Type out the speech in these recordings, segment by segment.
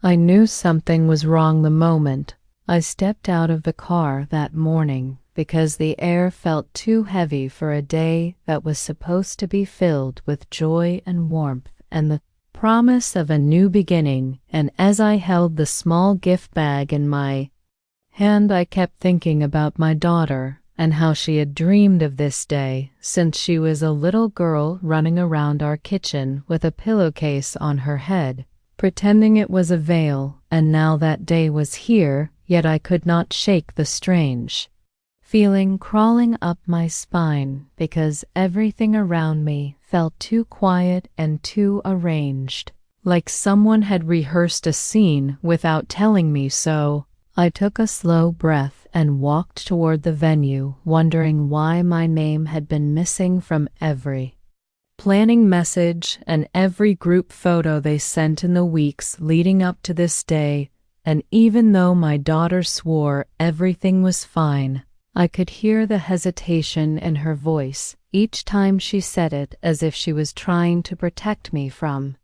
I knew something was wrong the moment I stepped out of the car that morning, because the air felt too heavy for a day that was supposed to be filled with joy and warmth and the promise of a new beginning. And as I held the small gift bag in my hand, I kept thinking about my daughter and how she had dreamed of this day since she was a little girl, running around our kitchen with a pillowcase on her head, pretending it was a veil. And now that day was here, yet I could not shake the strange feeling crawling up my spine, because everything around me felt too quiet and too arranged, like someone had rehearsed a scene without telling me so. I took a slow breath and walked toward the venue, wondering why my name had been missing from every planning message and every group photo they sent in the weeks leading up to this day. And even though my daughter swore everything was fine, I could hear the hesitation in her voice each time she said it, as if she was trying to protect me from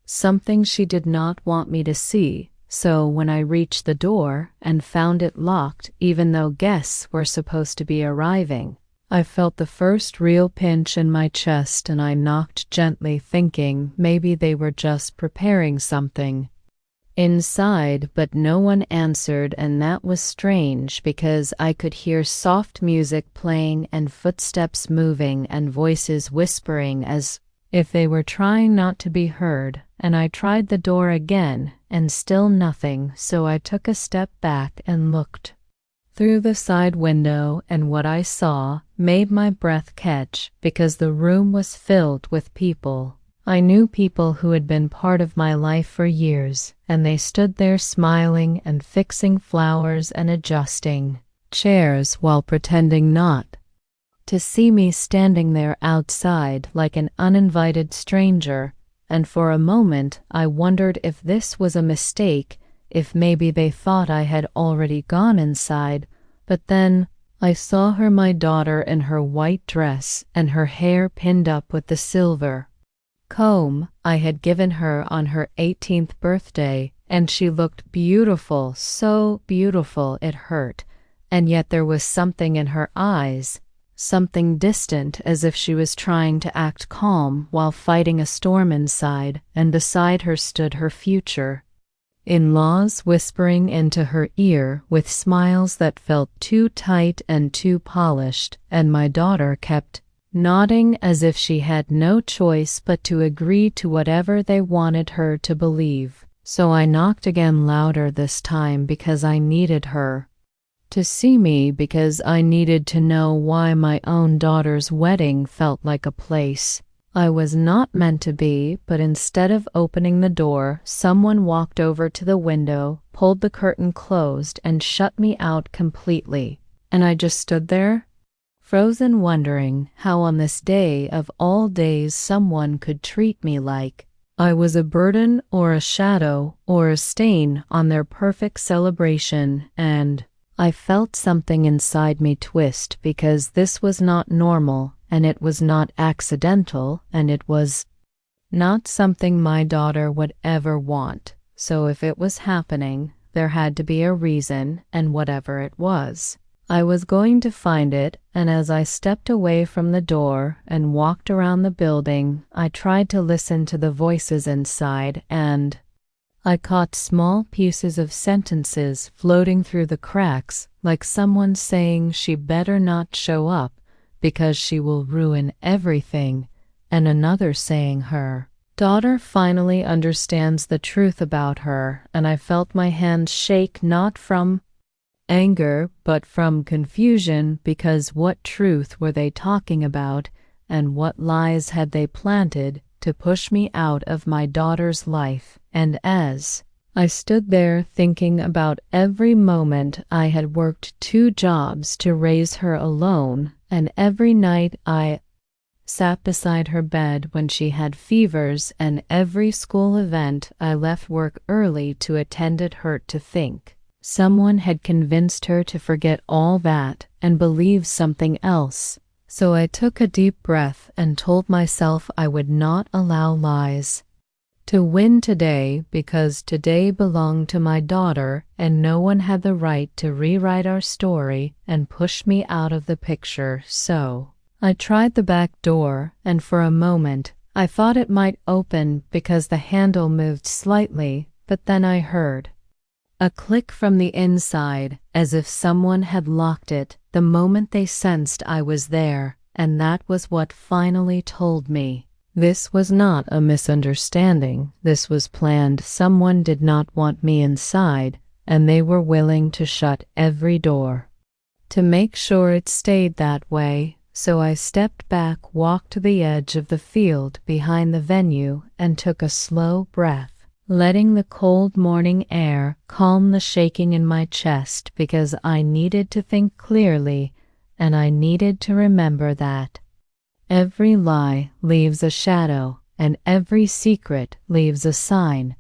something she did not want me to see. So when I reached the door and found it locked, even though guests were supposed to be arriving, I felt the first real pinch in my chest, and I knocked gently, thinking maybe they were just preparing something inside. But no one answered, and that was strange because I could hear soft music playing and footsteps moving and voices whispering as if they were trying not to be heard. And I tried the door again, and still nothing, so I took a step back and looked through the side window, and what I saw made my breath catch, because the room was filled with people. I knew people who had been part of my life for years, and they stood there smiling and fixing flowers and adjusting chairs while pretending not to see me standing there outside like an uninvited stranger. And for a moment I wondered if this was a mistake, if maybe they thought I had already gone inside. But then I saw her, my daughter, in her white dress and her hair pinned up with the silver comb I had given her on her 18th birthday, and she looked beautiful, so beautiful it hurt. And yet there was something in her eyes, something distant, as if she was trying to act calm while fighting a storm inside. And beside her stood her future in-laws, whispering into her ear with smiles that felt too tight and too polished, and my daughter kept nodding as if she had no choice but to agree to whatever they wanted her to believe. So I knocked again, louder this time, because I needed her to see me, because I needed to know why my own daughter's wedding felt like a place I was not meant to be. But instead of opening the door, someone walked over to the window, pulled the curtain closed, and shut me out completely. And I just stood there, frozen, wondering how on this day of all days someone could treat me like I was a burden or a shadow or a stain on their perfect celebration. And I felt something inside me twist, because this was not normal, and it was not accidental, and it was not something my daughter would ever want. So if it was happening, there had to be a reason, and whatever it was, I was going to find it. And as I stepped away from the door and walked around the building, I tried to listen to the voices inside, and I caught small pieces of sentences floating through the cracks, like someone saying she better not show up because she will ruin everything, and another saying her daughter finally understands the truth about her. And I felt my hands shake, not from anger but from confusion, because what truth were they talking about, and what lies had they planted to push me out of my daughter's life? And as I stood there thinking about every moment I had worked 2 jobs to raise her alone, and every night I sat beside her bed when she had fevers, and every school event I left work early to attend, it hurt to think someone had convinced her to forget all that and believe something else. So I took a deep breath and told myself I would not allow lies To win today because today belonged to my daughter and no one had the right to rewrite our story and push me out of the picture. So I tried the back door, and for a moment I thought it might open because the handle moved slightly, but then I heard a click from the inside, as if someone had locked it the moment they sensed I was there, and that was what finally told me. This was not a misunderstanding. This was planned. Someone did not want me inside, and they were willing to shut every door to make sure it stayed that way. So I stepped back, walked to the edge of the field behind the venue, and took a slow breath, letting the cold morning air calm the shaking in my chest, because I needed to think clearly, and I needed to remember that every lie leaves a shadow, and every secret leaves a sign,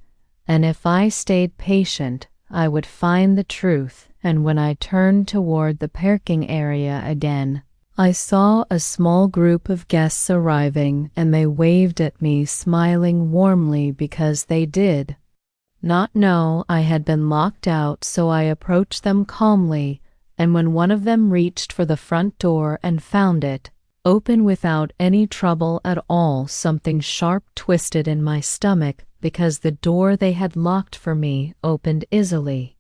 and if I stayed patient, I would find the truth. And when I turned toward the parking area again, I saw a small group of guests arriving, and they waved at me, smiling warmly because they did not know I had been locked out. So I approached them calmly, and when one of them reached for the front door and found it open without any trouble at all, something sharp twisted in my stomach, because the door they had locked for me opened easily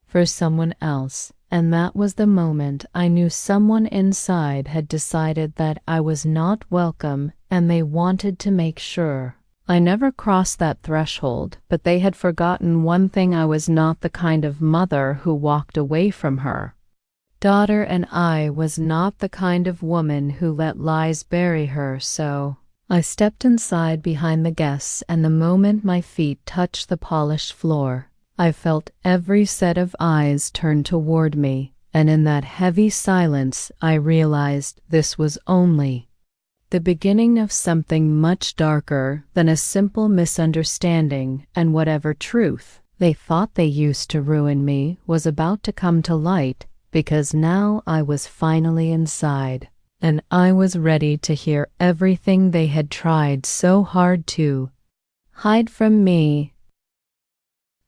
for someone else. And that was the moment I knew someone inside had decided that I was not welcome, and they wanted to make sure I never crossed that threshold. But they had forgotten one thing: I was not the kind of mother who walked away from her daughter, and I was not the kind of woman who let lies bury her. So I stepped inside behind the guests, and the moment my feet touched the polished floor, I felt every set of eyes turn toward me, and in that heavy silence I realized this was only the beginning of something much darker than a simple misunderstanding, and whatever truth they thought they used to ruin me was about to come to light, because now I was finally inside, and I was ready to hear everything they had tried so hard to hide from me.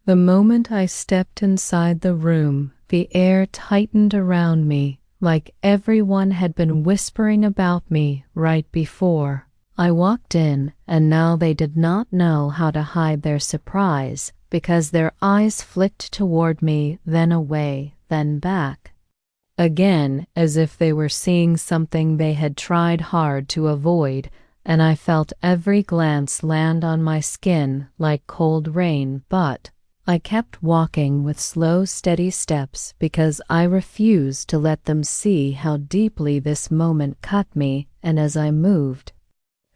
The moment I stepped inside the room, the air tightened around me, like everyone had been whispering about me right before I walked in, and now they did not know how to hide their surprise, because their eyes flicked toward me, then away, then back again, as if they were seeing something they had tried hard to avoid, and I felt every glance land on my skin like cold rain. But I kept walking with slow, steady steps, because I refused to let them see how deeply this moment cut me. And as I moved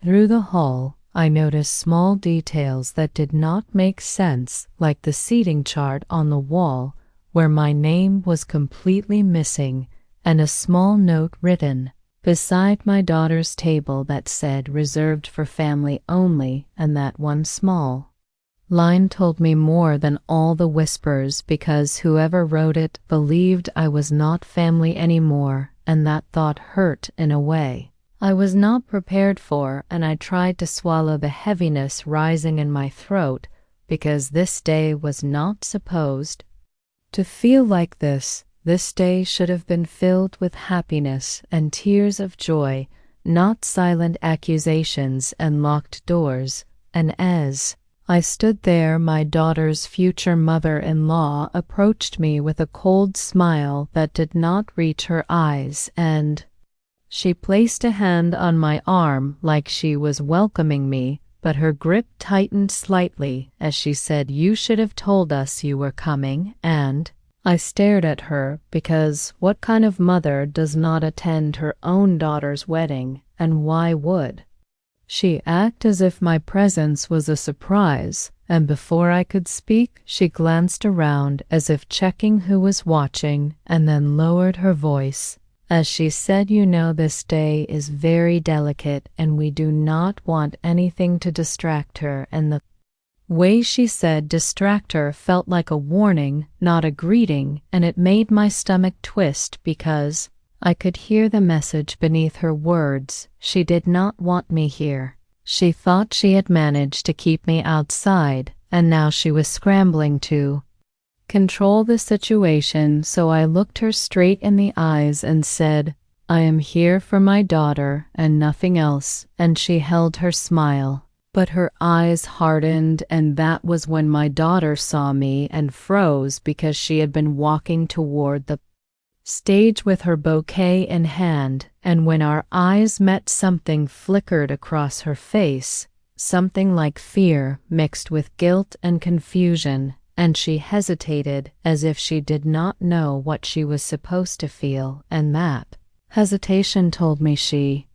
through the hall, I noticed small details that did not make sense, like the seating chart on the wall, where my name was completely missing, and a small note written beside my daughter's table that said "reserved for family only," and that one small line told me more than all the whispers, because whoever wrote it believed I was not family anymore, and that thought hurt in a way I was not prepared for, and I tried to swallow the heaviness rising in my throat, because this day was not supposed to feel like this. This day should have been filled with happiness and tears of joy, not silent accusations and locked doors. And as I stood there, my daughter's future mother-in-law approached me with a cold smile that did not reach her eyes, and she placed a hand on my arm like she was welcoming me, but her grip tightened slightly as she said, "You should have told us you were coming." And I stared at her, because what kind of mother does not attend her own daughter's wedding, and why would she act as if my presence was a surprise? And before I could speak, she glanced around as if checking who was watching, and then lowered her voice as she said, "You know, this day is very delicate, and we do not want anything to distract her." And the way she said "distract her" felt like a warning, not a greeting, and it made my stomach twist, because I could hear the message beneath her words. She did not want me here. She thought she had managed to keep me outside, and now she was scrambling to control the situation, so I looked her straight in the eyes and said, "I am here for my daughter and nothing else," and she held her smile. But her eyes hardened, and that was when my daughter saw me and froze because she had been walking toward the stage with her bouquet in hand, and when our eyes met, something flickered across her face, something like fear mixed with guilt and confusion, and she hesitated as if she did not know what she was supposed to feel, and that hesitation told me she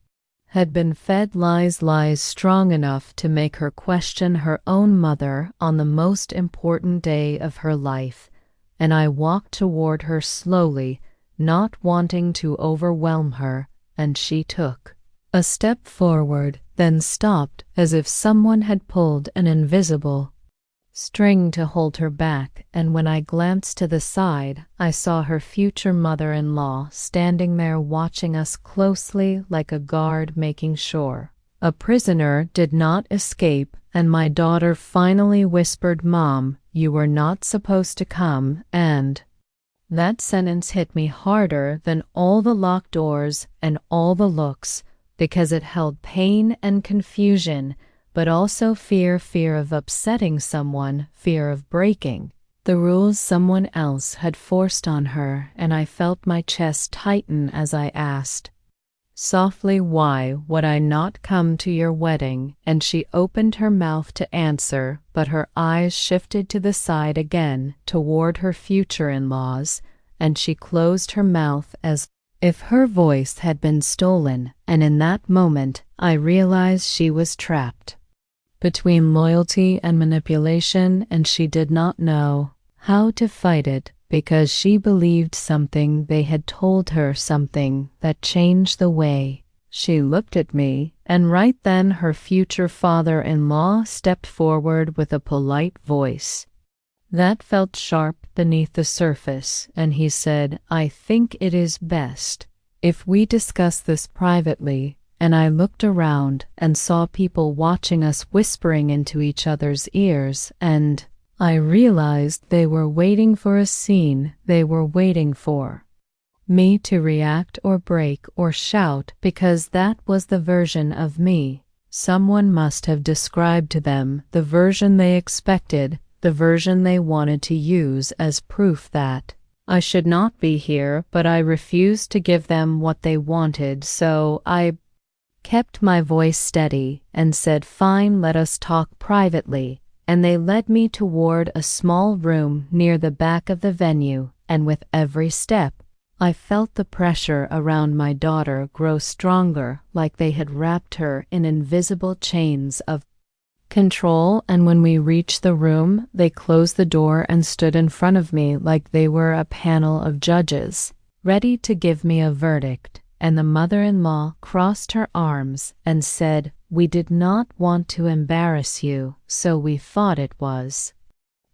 had been fed lies strong enough to make her question her own mother on the most important day of her life. And I walked toward her slowly, not wanting to overwhelm her, and she took a step forward, then stopped as if someone had pulled an invisible string to hold her back, and when I glanced to the side, I saw her future mother-in-law standing there watching us closely like a guard making sure a prisoner did not escape, and my daughter finally whispered, "Mom, you were not supposed to come," and that sentence hit me harder than all the locked doors and all the looks, because it held pain and confusion, but also fear of upsetting someone, fear of breaking the rules someone else had forced on her, and I felt my chest tighten as I asked softly, "Why would I not come to your wedding?" And she opened her mouth to answer, but her eyes shifted to the side again toward her future in-laws, and she closed her mouth as if her voice had been stolen, and in that moment I realized she was trapped between loyalty and manipulation, and she did not know how to fight it because she believed something they had told her, something that changed the way she looked at me. And right then her future father-in-law stepped forward with a polite voice that felt sharp beneath the surface, and he said, "I think it is best if we discuss this privately." And I looked around and saw people watching us, whispering into each other's ears, and I realized they were waiting for a scene. They were waiting for me to react or break or shout, because that was the version of me someone must have described to them, the version they expected, the version they wanted to use as proof that I should not be here. But I refused to give them what they wanted, so I kept my voice steady and said, "Fine, let us talk privately." And they led me toward a small room near the back of the venue, and with every step, I felt the pressure around my daughter grow stronger, like they had wrapped her in invisible chains of control. And when we reached the room, they closed the door and stood in front of me like they were a panel of judges, ready to give me a verdict. And the mother-in-law crossed her arms and said, "We did not want to embarrass you, so we thought it was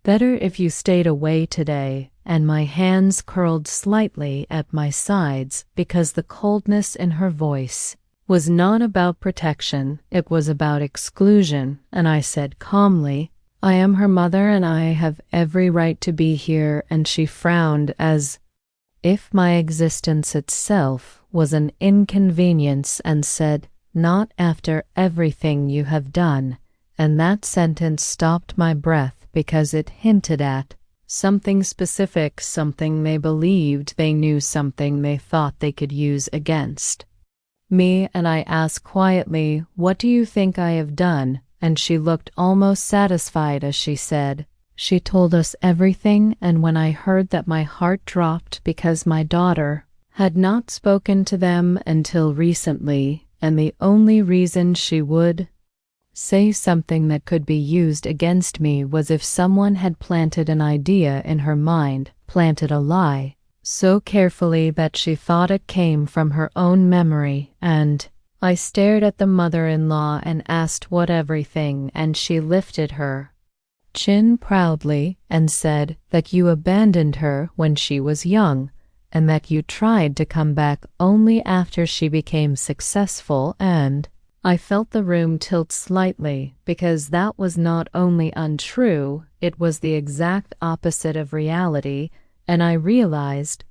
better if you stayed away today." And my hands curled slightly at my sides because the coldness in her voice was not about protection, it was about exclusion. And I said calmly, "I am her mother and I have every right to be here." And she frowned as if my existence itself was an inconvenience and said, "Not after everything you have done." And that sentence stopped my breath because it hinted at something specific, something they believed they knew, something they thought they could use against me. And I asked quietly, "What do you think I have done?" And she looked almost satisfied as she said, "She told us everything." And when I heard that, my heart dropped because my daughter had not spoken to them until recently, and the only reason she would say something that could be used against me was if someone had planted an idea in her mind, planted a lie so carefully that she thought it came from her own memory. And I stared at the mother-in-law and asked what everything, and she lifted her chin proudly and said that you abandoned her when she was young, and that you tried to come back only after she became successful. And I felt the room tilt slightly because that was not only untrue, it was the exact opposite of reality, and I realized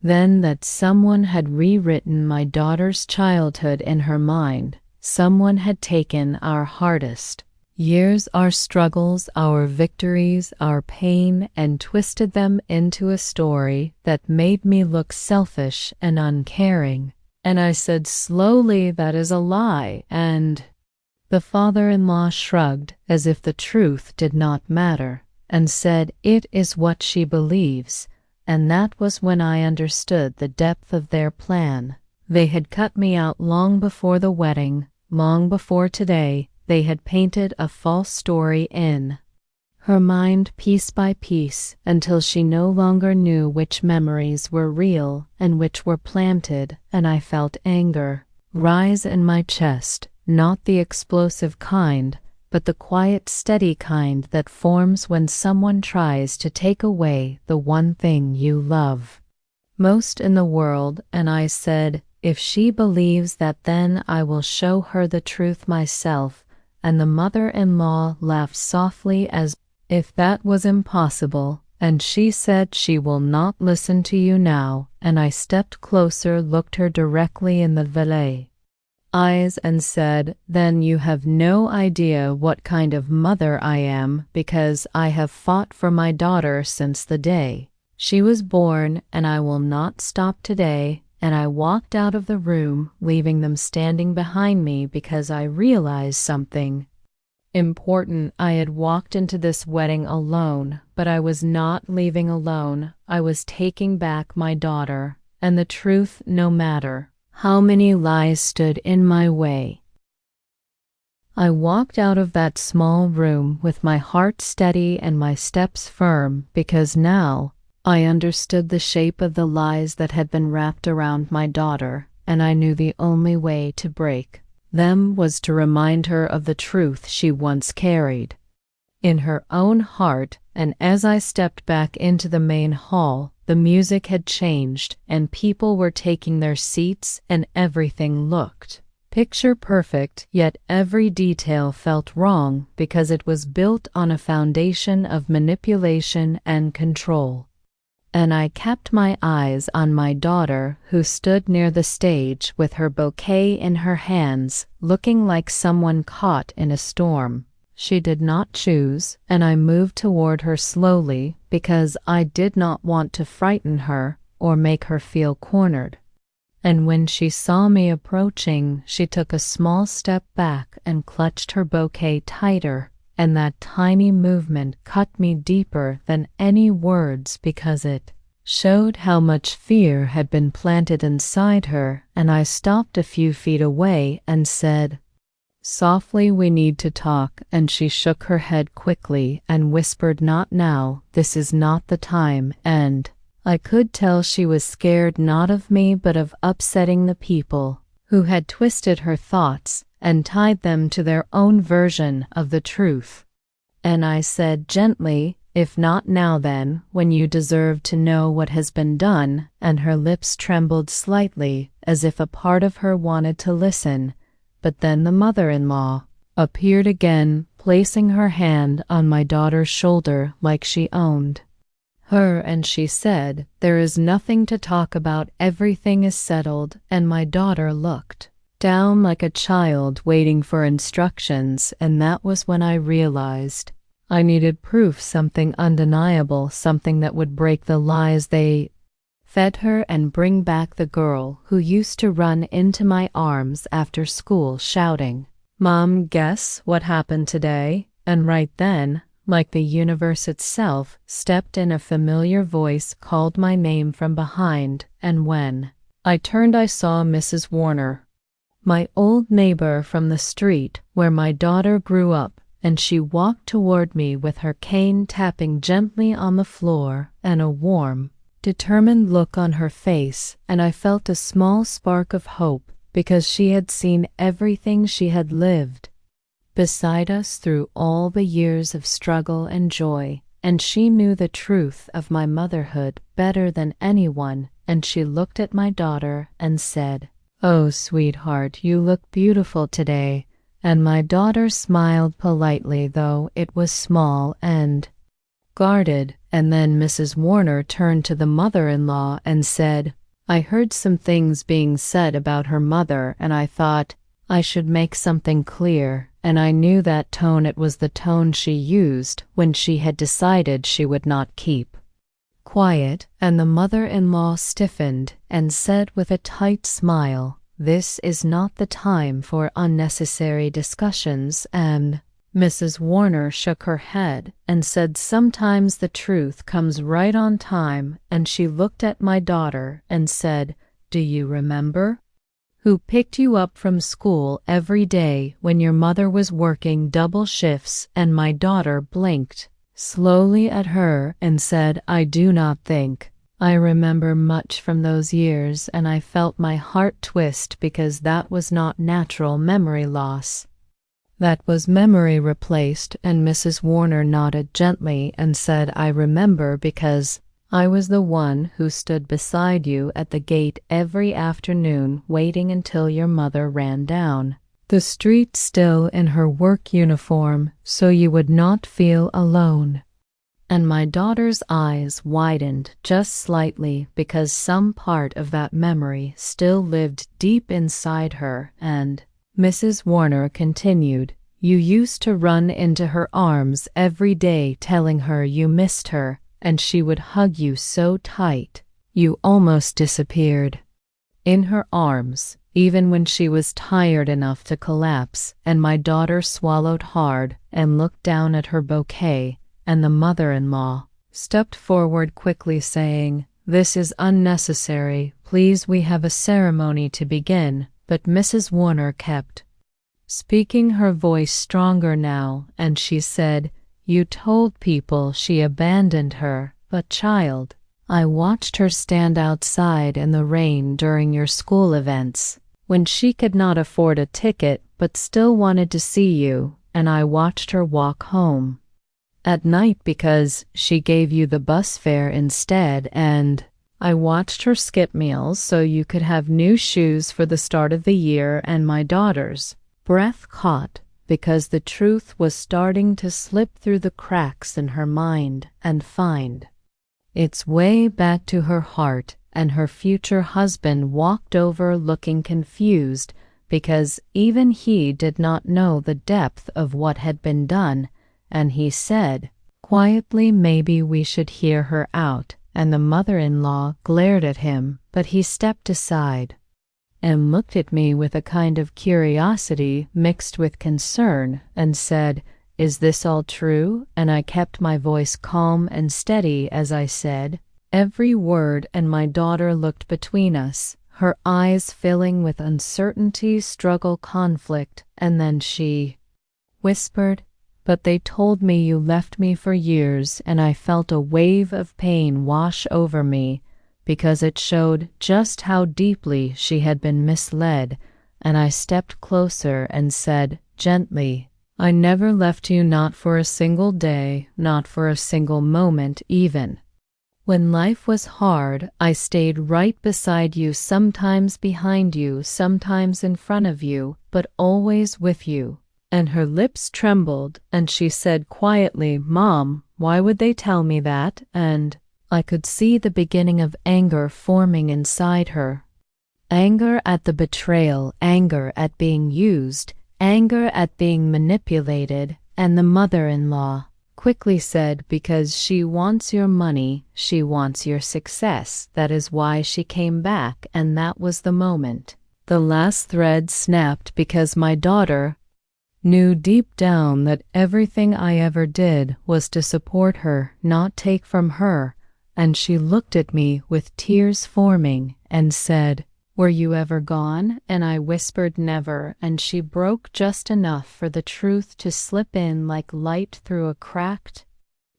then that someone had rewritten my daughter's childhood in her mind. Someone had taken our hardest years, our struggles, our victories, our pain, and twisted them into a story that made me look selfish and uncaring. And I said slowly, "That is a lie," and the father-in-law shrugged as if the truth did not matter and said, "It is what she believes." And that was when I understood the depth of their plan. They had cut me out long before the wedding, long before today. They had painted a false story in her mind piece by piece until she no longer knew which memories were real and which were planted, and I felt anger rise in my chest, not the explosive kind, but the quiet, steady kind that forms when someone tries to take away the one thing you love most in the world. And I said, "If she believes that, then I will show her the truth myself." And the mother-in-law laughed softly as if that was impossible, and she said, "She will not listen to you now." And I stepped closer, looked her directly in the valet eyes and said, "Then you have no idea what kind of mother I am, because I have fought for my daughter since the day she was born, and I will not stop today." And I walked out of the room, leaving them standing behind me because I realized something important. I had walked into this wedding alone, but I was not leaving alone. I was taking back my daughter, and the truth, no matter how many lies stood in my way. I walked out of that small room with my heart steady and my steps firm, because now I understood the shape of the lies that had been wrapped around my daughter, and I knew the only way to break them was to remind her of the truth she once carried in her own heart. And as I stepped back into the main hall, the music had changed and people were taking their seats, and everything looked picture perfect, yet every detail felt wrong because it was built on a foundation of manipulation and control. And I kept my eyes on my daughter, who stood near the stage with her bouquet in her hands, looking like someone caught in a storm. She did not choose, and I moved toward her slowly because I did not want to frighten her or make her feel cornered. And when she saw me approaching, she took a small step back and clutched her bouquet tighter. And that tiny movement cut me deeper than any words because it showed how much fear had been planted inside her. And I stopped a few feet away and said softly, "We need to talk." And she shook her head quickly and whispered, "Not now, this is not the time." And I could tell she was scared, not of me but of upsetting the people who had twisted her thoughts and tied them to their own version of the truth. And I said gently, "If not now, then when you deserve to know what has been done." And her lips trembled slightly as if a part of her wanted to listen. But then the mother-in-law appeared again, placing her hand on my daughter's shoulder like she owned her, and she said, "There is nothing to talk about, everything is settled." And my daughter looked down like a child waiting for instructions, and that was when I realized I needed proof, something undeniable, something that would break the lies they fed her and bring back the girl who used to run into my arms after school shouting, "Mom, guess what happened today?" And right then, like the universe itself, stepped in a familiar voice, called my name from behind, and when I turned I saw Mrs. Warner, my old neighbor from the street where my daughter grew up, and she walked toward me with her cane tapping gently on the floor and a warm, determined look on her face, and I felt a small spark of hope because she had seen everything she had lived beside us through all the years of struggle and joy, and she knew the truth of my motherhood better than anyone. And she looked at my daughter and said, "Oh, sweetheart, you look beautiful today." And my daughter smiled politely, though it was small and guarded. And then Mrs. Warner turned to the mother-in-law and said, "I heard some things being said about her mother, and I thought I should make something clear." And I knew that tone. It was the tone she used when she had decided she would not keep quiet. And the mother-in-law stiffened and said with a tight smile, "This is not the time for unnecessary discussions." And Mrs. Warner shook her head and said, "Sometimes the truth comes right on time." And she looked at my daughter and said, "Do you remember who picked you up from school every day when your mother was working double shifts?" And my daughter blinked slowly at her and said, "I do not think I remember much from those years." And I felt my heart twist, because that was not natural memory loss. That was memory replaced. And Mrs. Warner nodded gently and said, "I remember because I was the one who stood beside you at the gate every afternoon, waiting until your mother ran down the street still in her work uniform, so you would not feel alone." And my daughter's eyes widened just slightly, because some part of that memory still lived deep inside her. And Mrs. Warner continued, "You used to run into her arms every day telling her you missed her, and she would hug you so tight you almost disappeared in her arms, even when she was tired enough to collapse." And my daughter swallowed hard and looked down at her bouquet, and the mother-in-law stepped forward quickly, saying, "This is unnecessary. Please, we have a ceremony to begin." But Mrs. Warner kept speaking, her voice stronger now, and she said, "You told people she abandoned her, but child, I watched her stand outside in the rain during your school events, when she could not afford a ticket but still wanted to see you, and I watched her walk home at night because she gave you the bus fare instead, and I watched her skip meals so you could have new shoes for the start of the year." And my daughter's breath caught, because the truth was starting to slip through the cracks in her mind and find its way back to her heart. And her future husband walked over looking confused, because even he did not know the depth of what had been done. And he said quietly, "Maybe we should hear her out." And the mother-in-law glared at him, but he stepped aside and looked at me with a kind of curiosity mixed with concern and said, "Is this all true?" And I kept my voice calm and steady as I said every word. And my daughter looked between us, her eyes filling with uncertainty, struggle, conflict. And then she whispered, "But they told me you left me for years." And I felt a wave of pain wash over me, because it showed just how deeply she had been misled. And I stepped closer and said gently, "I never left you, not for a single day, not for a single moment even. When life was hard, I stayed right beside you, sometimes behind you, sometimes in front of you, but always with you." And her lips trembled, and she said quietly, "Mom, why would they tell me that?" And I could see the beginning of anger forming inside her. Anger at the betrayal, anger at being used, anger at being manipulated. And the mother-in-law quickly said, "Because she wants your money, she wants your success. That is why she came back." And that was the moment the last thread snapped, because my daughter knew deep down that everything I ever did was to support her, not take from her. And she looked at me with tears forming and said, "Were you ever gone?" And I whispered, "Never." And she broke just enough for the truth to slip in like light through a cracked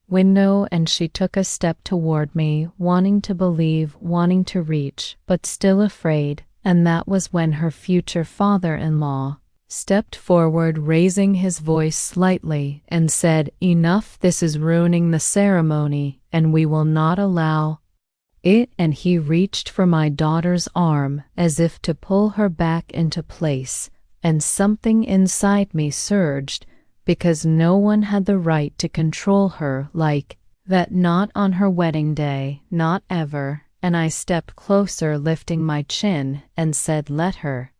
window. And she took a step toward me, wanting to believe, wanting to reach, but still afraid. And that was when her future father-in-law stepped forward, raising his voice slightly, and said, "Enough, this is ruining the ceremony, and we will not allow And he reached for my daughter's arm as if to pull her back into place, and something inside me surged because no one had the right to control her like that, not on her wedding day, not ever. And I stepped closer, lifting my chin, and said, "Let her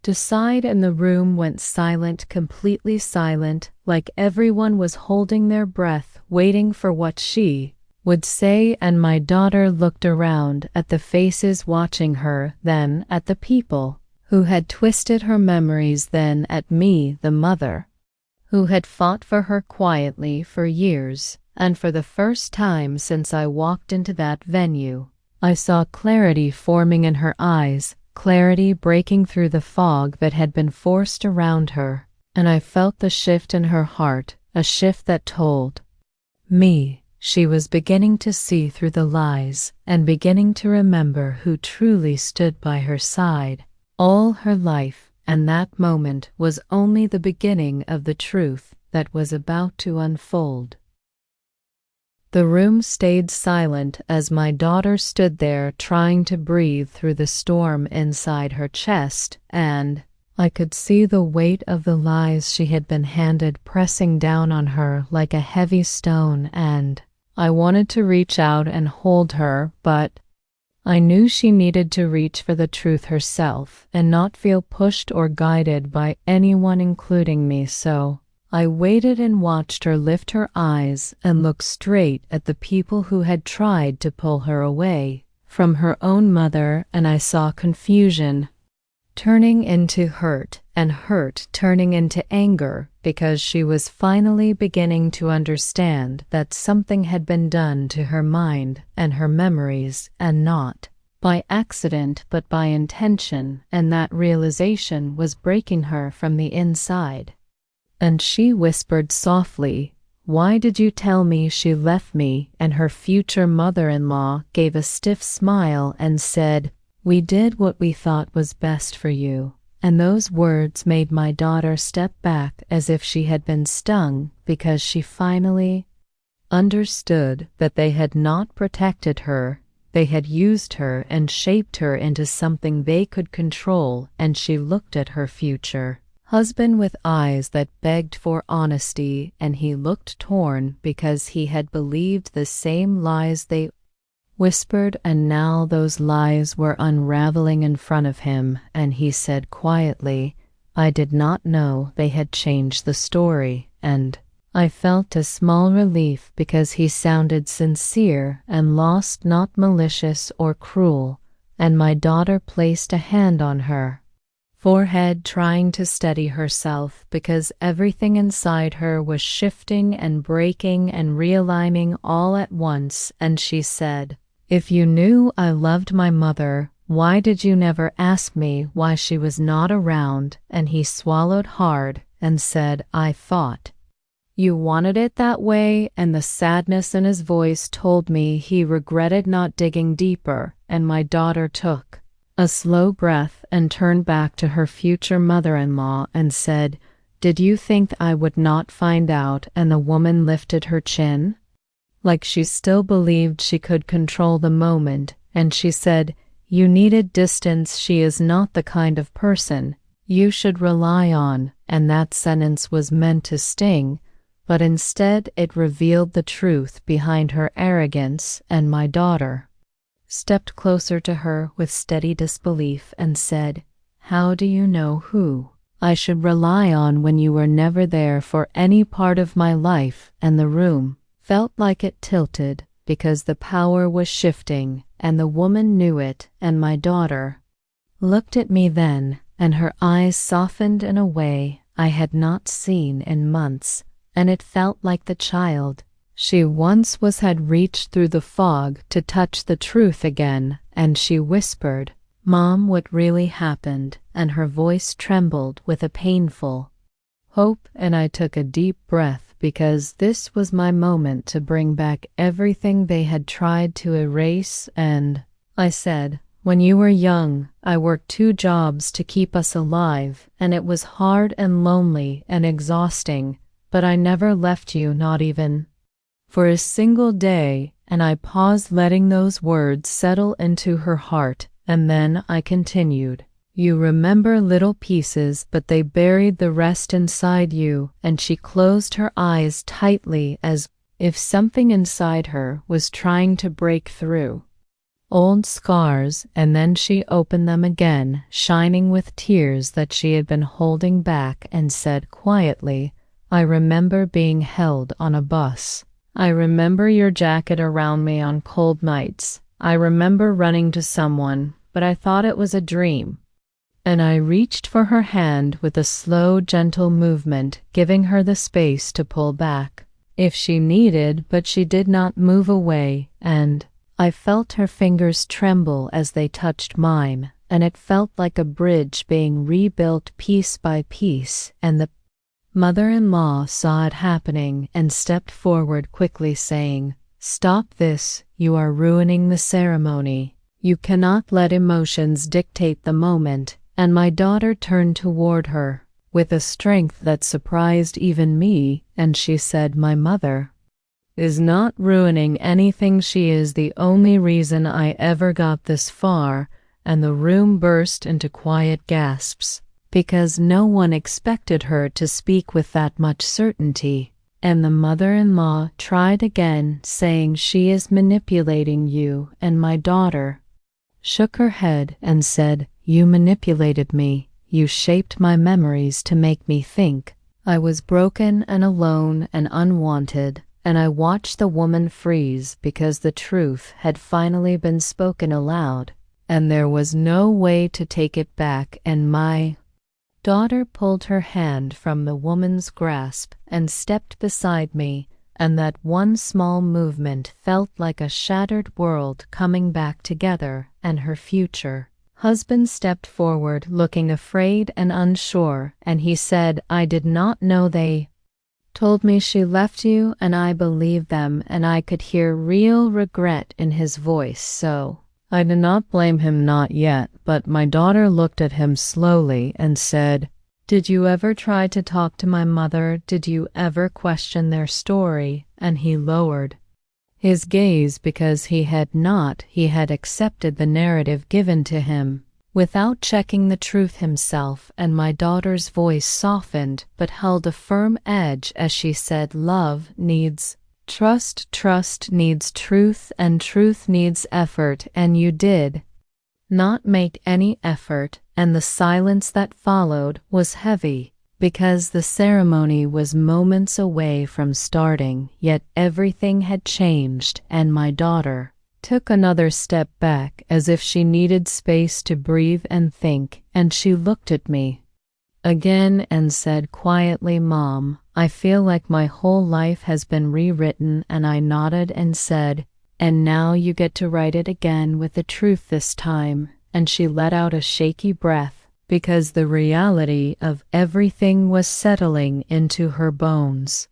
decide." And the room went silent, completely silent, like everyone was holding their breath, waiting for what she would say. And my daughter looked around at the faces watching her, then at the people who had twisted her memories, then at me, the mother who had fought for her quietly for years. And for the first time since I walked into that venue, I saw clarity forming in her eyes, clarity breaking through the fog that had been forced around her. And I felt the shift in her heart, a shift that told me she was beginning to see through the lies and beginning to remember who truly stood by her side all her life. And that moment was only the beginning of the truth that was about to unfold. The room stayed silent as my daughter stood there trying to breathe through the storm inside her chest, and I could see the weight of the lies she had been handed pressing down on her like a heavy stone. And I wanted to reach out and hold her, but I knew she needed to reach for the truth herself and not feel pushed or guided by anyone, including me. So I waited and watched her lift her eyes and look straight at the people who had tried to pull her away from her own mother. And I saw confusion turning into hurt, and hurt turning into anger, because she was finally beginning to understand that something had been done to her mind and her memories, and not by accident but by intention, and that realization was breaking her from the inside. And she whispered softly, "Why did you tell me she left me?" And her future mother-in-law gave a stiff smile and said, "We did what we thought was best for you." And those words made my daughter step back as if she had been stung, because she finally understood that they had not protected her, they had used her and shaped her into something they could control. And she looked at her future husband with eyes that begged for honesty, and he looked torn because he had believed the same lies they whispered, and now those lies were unraveling in front of him. And he said quietly, "I did not know they had changed the story." And I felt a small relief because he sounded sincere and lost, not malicious or cruel. And my daughter placed a hand on her forehead, trying to steady herself because everything inside her was shifting and breaking and realigning all at once. And she said, "If you knew I loved my mother, why did you never ask me why she was not around?" And he swallowed hard and said, "I thought you wanted it that way." And the sadness in his voice told me he regretted not digging deeper. And my daughter took a slow breath and turned back to her future mother-in-law and said, "Did you think I would not find out?" And the woman lifted her chin like she still believed she could control the moment, and she said, "You needed distance. She is not the kind of person you should rely on." And that sentence was meant to sting, but instead it revealed the truth behind her arrogance. And my daughter stepped closer to her with steady disbelief and said, "How do you know who I should rely on when you were never there for any part of my life?" And the room felt like it tilted because the power was shifting, and the woman knew it. And my daughter looked at me then, and her eyes softened in a way I had not seen in months, and it felt like the child she once was had reached through the fog to touch the truth again. And she whispered, "Mom, what really happened?" And her voice trembled with a painful hope. And I took a deep breath because this was my moment to bring back everything they had tried to erase. And I said, "When you were young, I worked 2 jobs to keep us alive, and it was hard and lonely and exhausting, but I never left you, not even for a single day." and I paused, letting those words settle into her heart, and then I continued. You remember little pieces, but they buried the rest inside you, and she closed her eyes tightly as if something inside her was trying to break through. Old scars, and then she opened them again, shining with tears that she had been holding back, and said quietly, I remember being held on a bus. I remember your jacket around me on cold nights. I remember running to someone, but I thought it was a dream. And I reached for her hand with a slow, gentle movement, giving her the space to pull back if she needed, but she did not move away, and I felt her fingers tremble as they touched mine, and it felt like a bridge being rebuilt piece by piece, and the mother-in-law saw it happening and stepped forward quickly, saying, Stop this, you are ruining the ceremony. You cannot let emotions dictate the moment. And my daughter turned toward her with a strength that surprised even me, and she said, My mother is not ruining anything. She is the only reason I ever got this far. And the room burst into quiet gasps, because no one expected her to speak with that much certainty. And the mother-in-law tried again, saying, She is manipulating you. And my daughter shook her head and said, You manipulated me. You shaped my memories to make me think I was broken and alone and unwanted, and I watched the woman freeze because the truth had finally been spoken aloud, and there was no way to take it back, and my daughter pulled her hand from the woman's grasp and stepped beside me, and that one small movement felt like a shattered world coming back together, and her future husband stepped forward, looking afraid and unsure, and he said, I did not know they told me she left you, and I believed them, and I could hear real regret in his voice, so I did not blame him, not yet. But my daughter looked at him slowly and said, Did you ever try to talk to my mother? Did you ever question their story? And he lowered his gaze because he had accepted the narrative given to him without checking the truth himself, and my daughter's voice softened but held a firm edge as she said, Love needs trust needs truth, and truth needs effort, and you did not make any effort. And the silence that followed was heavy, because the ceremony was moments away from starting, yet everything had changed, and my daughter took another step back as if she needed space to breathe and think, and she looked at me again and said quietly, Mom, I feel like my whole life has been rewritten, and I nodded and said, And now you get to write it again with the truth this time, and she let out a shaky breath, because the reality of everything was settling into her bones.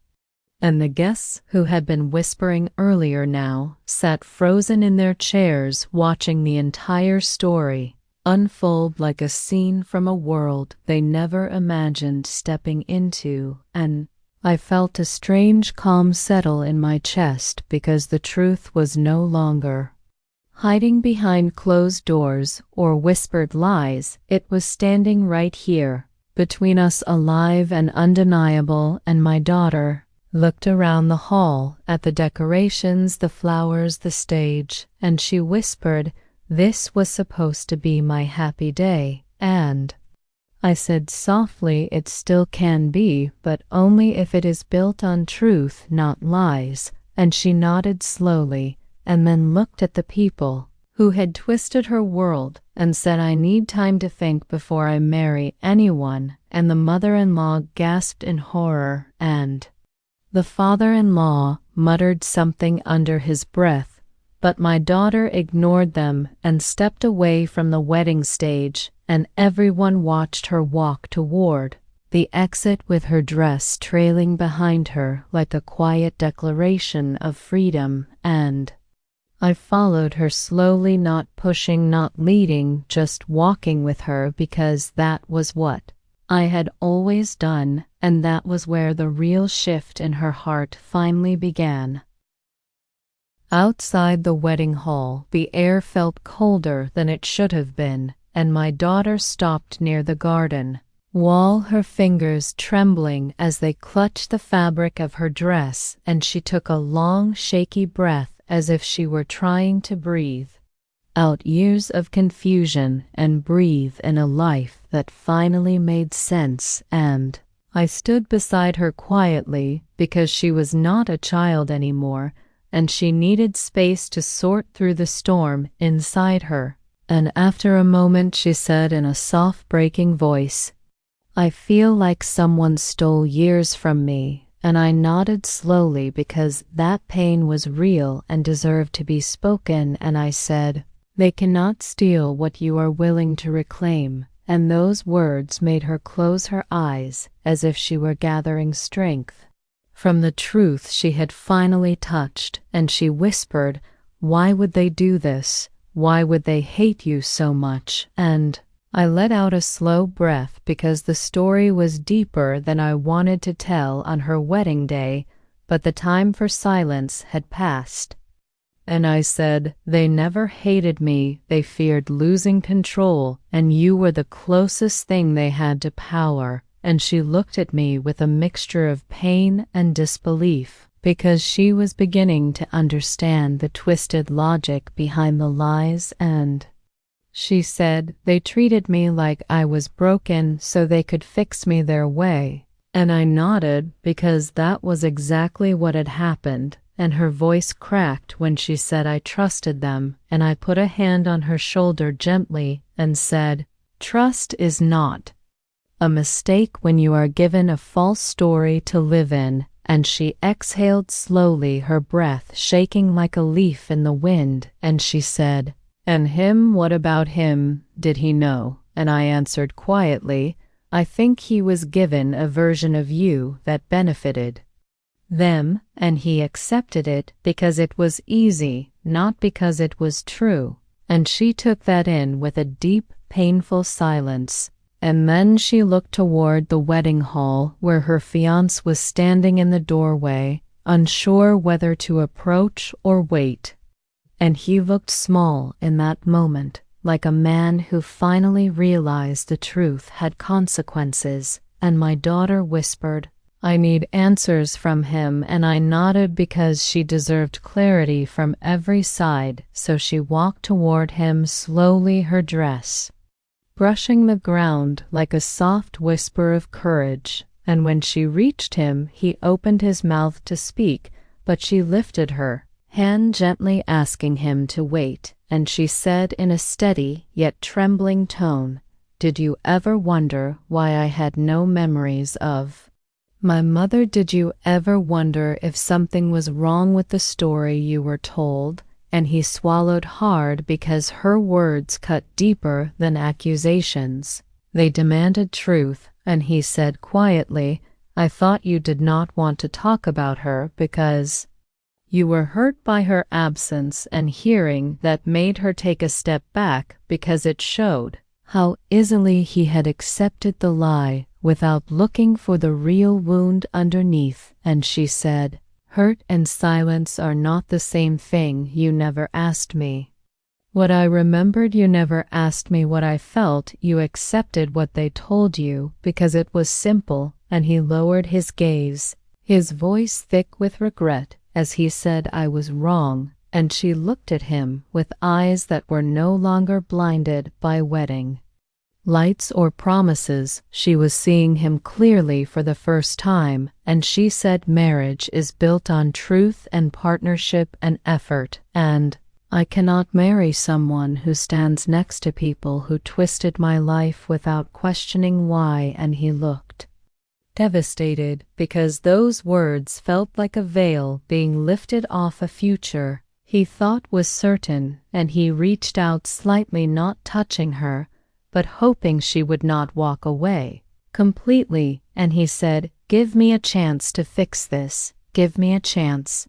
And the guests, who had been whispering earlier now, sat frozen in their chairs, watching the entire story unfold like a scene from a world they never imagined stepping into, and I felt a strange calm settle in my chest, because the truth was no longer hiding behind closed doors or whispered lies. It was standing right here, between us, alive and undeniable, and my daughter looked around the hall at the decorations, the flowers, the stage, and she whispered, This was supposed to be my happy day, and I said softly, It still can be, but only if it is built on truth, not lies, and she nodded slowly, and then looked at the people who had twisted her world and said, I need time to think before I marry anyone, and the mother-in-law gasped in horror, and the father-in-law muttered something under his breath, but my daughter ignored them and stepped away from the wedding stage, and everyone watched her walk toward the exit with her dress trailing behind her like a quiet declaration of freedom, and I followed her slowly, not pushing, not leading, just walking with her, because that was what I had always done, and that was where the real shift in her heart finally began. Outside the wedding hall, the air felt colder than it should have been, and my daughter stopped near the garden wall, her fingers trembling as they clutched the fabric of her dress, and she took a long, shaky breath as if she were trying to breathe out years of confusion and breathe in a life that finally made sense. And I stood beside her quietly because she was not a child anymore, and she needed space to sort through the storm inside her. And after a moment she said in a soft, breaking voice, "I feel like someone stole years from me." And I nodded slowly because that pain was real and deserved to be spoken, and I said, "They cannot steal what you are willing to reclaim." And those words made her close her eyes as if she were gathering strength from the truth she had finally touched, and she whispered, "Why would they do this? Why would they hate you so much?" And I let out a slow breath because the story was deeper than I wanted to tell on her wedding day, but the time for silence had passed. And I said, "They never hated me, they feared losing control, and you were the closest thing they had to power." And she looked at me with a mixture of pain and disbelief, because she was beginning to understand the twisted logic behind the lies. And she said, "They treated me like I was broken so they could fix me their way." And I nodded because that was exactly what had happened. And her voice cracked when she said I trusted them, and I put a hand on her shoulder gently and said, "Trust is not a mistake when you are given a false story to live in." And she exhaled slowly, her breath shaking like a leaf in the wind, and she said, "And him, what about him? Did he know?" And I answered quietly, "I think he was given a version of you that benefited them, and he accepted it because it was easy, not because it was true." And she took that in with a deep, painful silence. And then she looked toward the wedding hall where her fiancé was standing in the doorway, unsure whether to approach or wait. And he looked small in that moment, like a man who finally realized the truth had consequences. And my daughter whispered, "I need answers from him," and I nodded because she deserved clarity from every side. So she walked toward him slowly, her dress brushing the ground like a soft whisper of courage. And when she reached him, he opened his mouth to speak, but she lifted her hand gently, asking him to wait. And she said in a steady yet trembling tone, "Did you ever wonder why I had no memories of my mother? Did you ever wonder if something was wrong with the story you were told?" And he swallowed hard because her words cut deeper than accusations. They demanded truth, and he said quietly, "I thought you did not want to talk about her because you were hurt by her absence." And hearing that made her take a step back because it showed how easily he had accepted the lie without looking for the real wound underneath. And she said, "Hurt and silence are not the same thing. You never asked me what I remembered. You never asked me what I felt. You accepted what they told you because it was simple." And he lowered his gaze, his voice thick with regret, as he said, "I was wrong." And she looked at him with eyes that were no longer blinded by wedding lights or promises. She was seeing him clearly for the first time, and she said, "Marriage is built on truth and partnership and effort, and I cannot marry someone who stands next to people who twisted my life without questioning why." And he looked devastated because those words felt like a veil being lifted off a future he thought was certain, and he reached out slightly, not touching her, but hoping she would not walk away completely. And he said, "Give me a chance to fix this. Give me a chance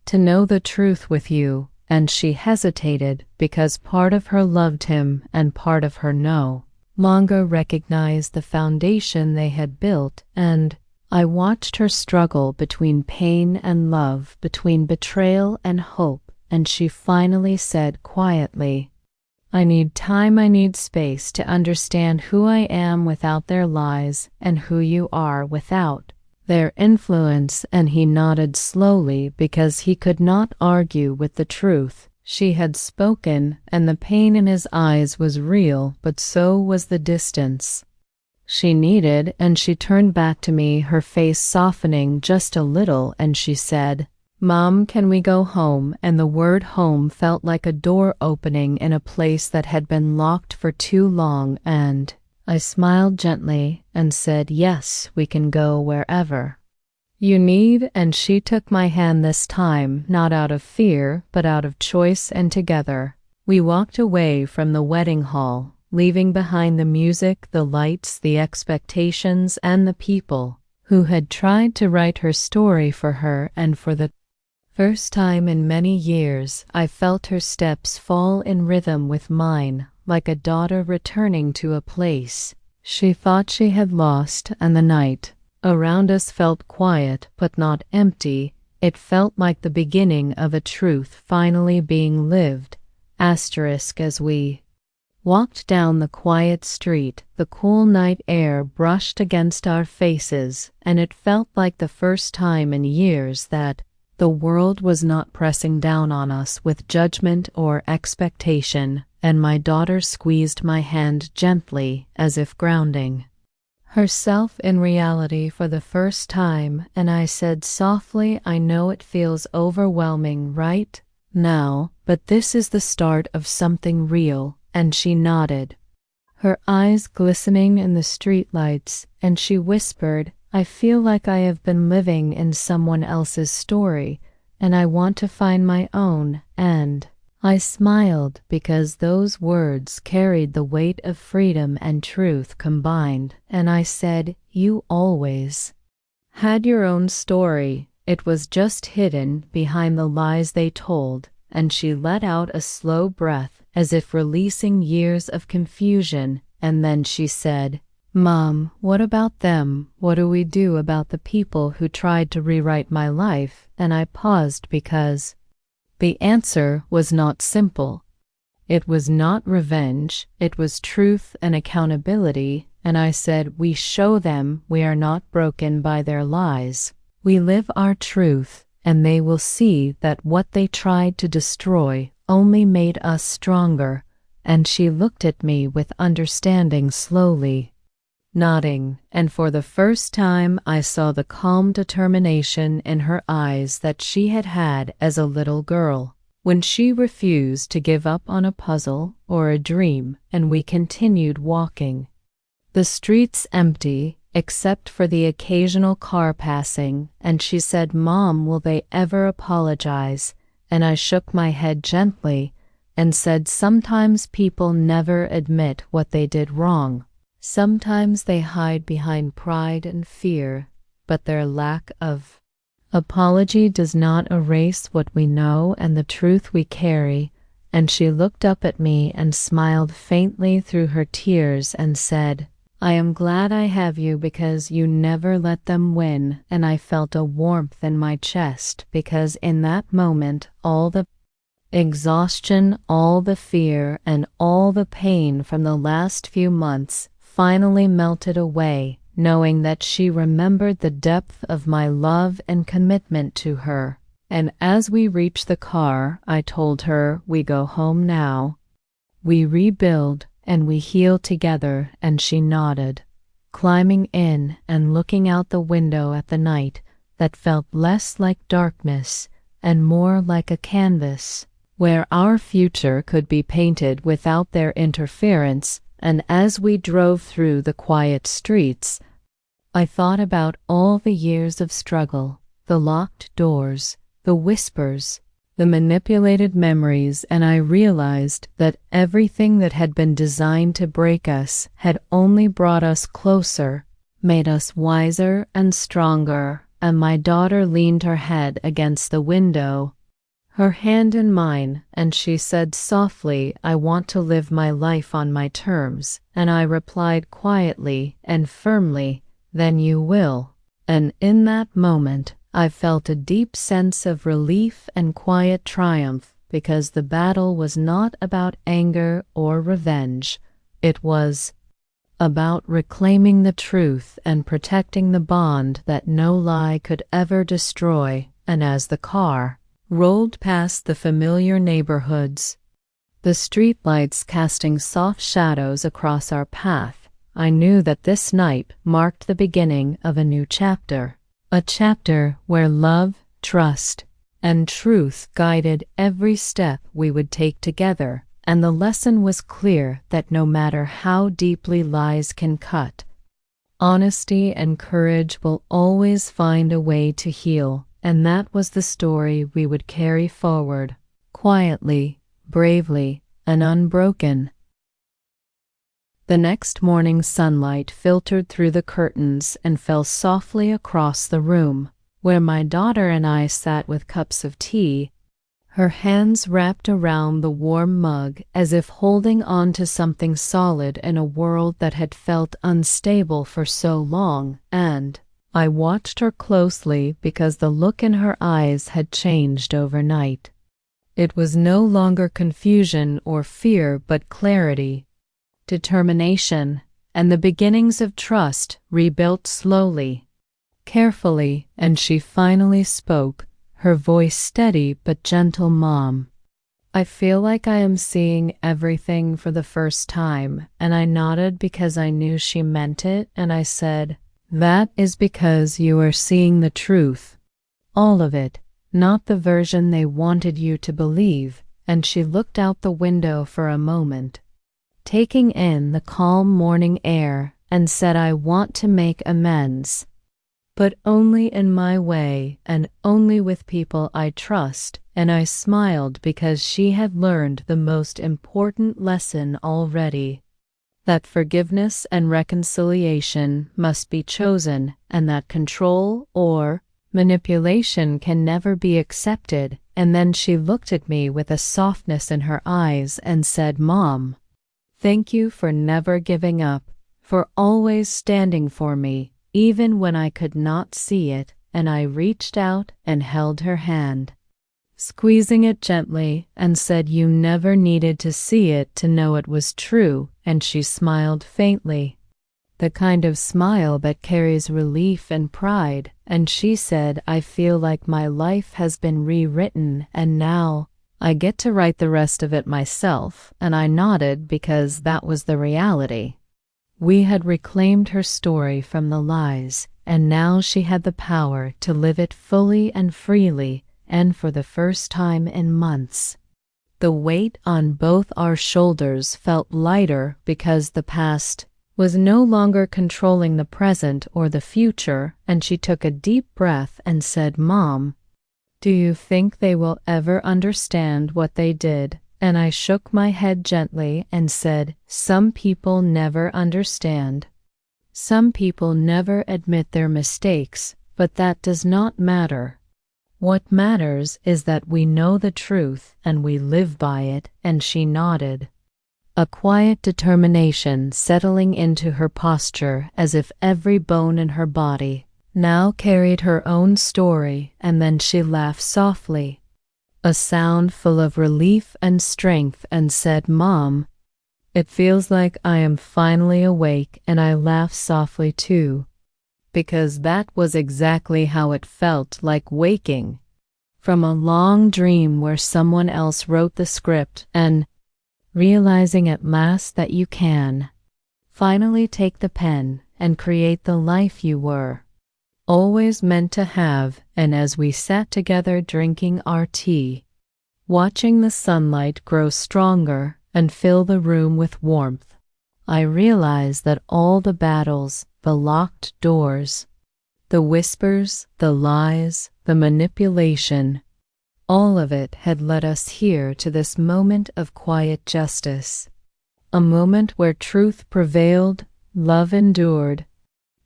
to know the truth with you." And she hesitated because part of her loved him and part of her no longer recognized the foundation they had built. And I watched her struggle between pain and love, between betrayal and hope, and she finally said quietly, "I need time, I need space to understand who I am without their lies and who you are without their influence." And he nodded slowly because he could not argue with the truth. She had spoken, and the pain in his eyes was real, but so was the distance she needed, and she turned back to me, her face softening just a little, and she said, "Mom, can we go home?" And the word home felt like a door opening in a place that had been locked for too long, and I smiled gently and said, "Yes, we can go wherever you need." And she took my hand this time, not out of fear, but out of choice, and together we walked away from the wedding hall, leaving behind the music, the lights, the expectations, and the people who had tried to write her story for her. And for the first time in many years, I felt her steps fall in rhythm with mine, like a daughter returning to a place she thought she had lost. And the night around us felt quiet but not empty. It felt like the beginning of a truth finally being lived. As we walked down the quiet street, the cool night air brushed against our faces, and it felt like the first time in years that the world was not pressing down on us with judgment or expectation. And my daughter squeezed my hand gently, as if grounding herself in reality for the first time, and I said softly, "I know it feels overwhelming right now, but this is the start of something real." And she nodded, her eyes glistening in the streetlights, and she whispered, "I feel like I have been living in someone else's story, and I want to find my own." And I smiled because those words carried the weight of freedom and truth combined, and I said, "You always had your own story. It was just hidden behind the lies they told." And she let out a slow breath, as if releasing years of confusion, and then she said, "Mom, what about them? What do we do about the people who tried to rewrite my life?" And I paused because the answer was not simple. It was not revenge, it was truth and accountability. And I said, "We show them we are not broken by their lies. We live our truth, and they will see that what they tried to destroy only made us stronger." And she looked at me with understanding, slowly nodding, and for the first time I saw the calm determination in her eyes that she had had as a little girl, when she refused to give up on a puzzle or a dream. And we continued walking, the streets empty except for the occasional car passing, and she said, "Mom, will they ever apologize?" And I shook my head gently and said, "Sometimes people never admit what they did wrong. Sometimes they hide behind pride and fear, but their lack of apology does not erase what we know and the truth we carry." And she looked up at me and smiled faintly through her tears and said, "I am glad I have you because you never let them win." And I felt a warmth in my chest because in that moment all the exhaustion, all the fear, and all the pain from the last few months finally melted away, knowing that she remembered the depth of my love and commitment to her. And as we reached the car, I told her, "We go home now. We rebuild and we heal together." And she nodded, climbing in and looking out the window at the night that felt less like darkness and more like a canvas where our future could be painted without their interference. And as we drove through the quiet streets, I thought about all the years of struggle, the locked doors, the whispers, the manipulated memories, and I realized that everything that had been designed to break us had only brought us closer, made us wiser and stronger. And my daughter leaned her head against the window, her hand in mine, and she said softly, "I want to live my life on my terms." And I replied quietly and firmly, "Then you will." And in that moment, I felt a deep sense of relief and quiet triumph, because the battle was not about anger or revenge. It was about reclaiming the truth and protecting the bond that no lie could ever destroy. And as the car rolled past the familiar neighborhoods, the streetlights casting soft shadows across our path, I knew that this night marked the beginning of a new chapter. A chapter where love, trust, and truth guided every step we would take together, and the lesson was clear that no matter how deeply lies can cut, honesty and courage will always find a way to heal. And that was the story we would carry forward, quietly, bravely, and unbroken. The next morning's sunlight filtered through the curtains and fell softly across the room, where my daughter and I sat with cups of tea, her hands wrapped around the warm mug as if holding on to something solid in a world that had felt unstable for so long. And I watched her closely because the look in her eyes had changed overnight. It was no longer confusion or fear, but clarity, determination, and the beginnings of trust rebuilt slowly, carefully, and she finally spoke, her voice steady but gentle. "Mom, I feel like I am seeing everything for the first time." And I nodded because I knew she meant it, and I said, "That is because you are seeing the truth. All of it, not the version they wanted you to believe." And she looked out the window for a moment, taking in the calm morning air, and said, "I want to make amends, but only in my way and only with people I trust." And I smiled because she had learned the most important lesson already, that forgiveness and reconciliation must be chosen, and that control or manipulation can never be accepted. And then she looked at me with a softness in her eyes and said, "Mom, thank you for never giving up, for always standing for me, even when I could not see it." And I reached out and held her hand, squeezing it gently, and said, "You never needed to see it to know it was true." And she smiled faintly, the kind of smile that carries relief and pride, and she said, "I feel like my life has been rewritten, and now I get to write the rest of it myself." And I nodded because that was the reality. We had reclaimed her story from the lies, and now she had the power to live it fully and freely. And for the first time in months, the weight on both our shoulders felt lighter because the past was no longer controlling the present or the future. And she took a deep breath and said, "Mom, do you think they will ever understand what they did?" And I shook my head gently and said, "Some people never understand. Some people never admit their mistakes, but that does not matter. What matters is that we know the truth and we live by it." And she nodded, a quiet determination settling into her posture, as if every bone in her body now carried her own story. And then she laughed softly, a sound full of relief and strength, and said, "Mom, it feels like I am finally awake." And I laughed softly too, because that was exactly how it felt, like waking from a long dream where someone else wrote the script, and realizing at last that you can finally take the pen and create the life you were always meant to have. And as we sat together drinking our tea, watching the sunlight grow stronger and fill the room with warmth, I realized that all the battles, the locked doors, the whispers, the lies, the manipulation, all of it had led us here to this moment of quiet justice, a moment where truth prevailed, love endured,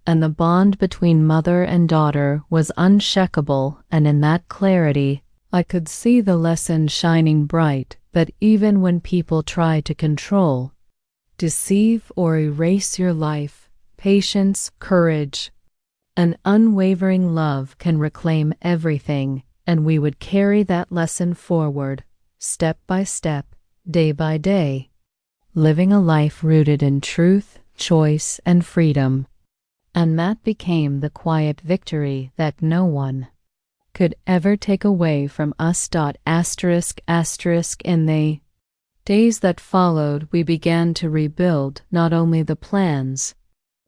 and the bond between mother and daughter was unshakable. And in that clarity, I could see the lesson shining bright, that even when people try to control, deceive, or erase your life, patience, courage, an unwavering love can reclaim everything. And we would carry that lesson forward, step by step, day by day, living a life rooted in truth, choice, and freedom. And that became the quiet victory that no one could ever take away from us. In the days that followed, we began to rebuild not only the plans